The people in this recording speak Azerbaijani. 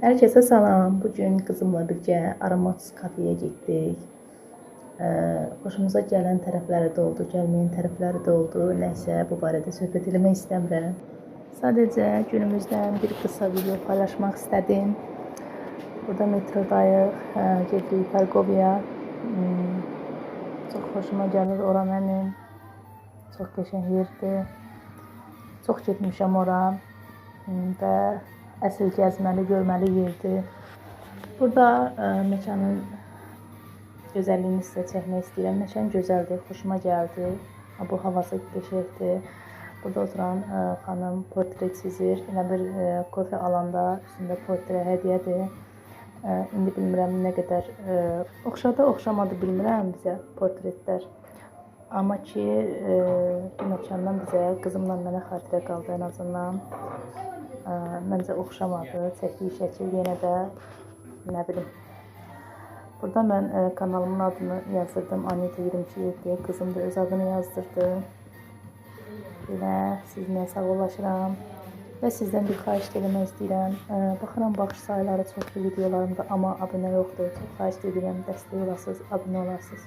Herkese salam. Bugün kızımla birgə aromatik kafeyə getdik. Xoşumuza gələn tərəfləri də oldu, gəlməyən tərəfləri də oldu. Nəysə, bu barədə söhbət eləmək istəmirəm. Sadəcə günümüzdən bir qısa video paylaşmaq istədim. Burada metrodayıq, getdik Parkovya. Çox xoşuma gəlir ora mənim. Çox qəşəng yerdir. Çox getmişəm ora və əsl gəzməli, görməli yerdir. Burada məkanın gözəlliyini sizə çəkmək istəyirəm. Məkan gözəldir, xoşuma gəldi. Bu havası qəşəngdir. Burada oturan xanım portret çizir. Elə bir kofe alanda üstündə portre hədiyyədir. İndi bilmirəm nə qədər oxşadı, oxşamadı bilmirəm bizə portretlər. Amma ki bu məkandan bizə, qızımla mənə xatirə qaldı ən azından. Məncə oxşamadı, çəkdiyi şəkil yenə də nə bilim. Burada mən kanalımın adını yazdırdım, Anita 22 qızım da öz adını yazdırdı. Belə sizinlə sağollaşıram və sizdən bir xahiş eləmək istəyirəm. Baxıram baxış sayıları çoxdur videolarımda, amma abunə yoxdur. Çox xahiş edirəm, dəstək olasınız, abunə olasınız.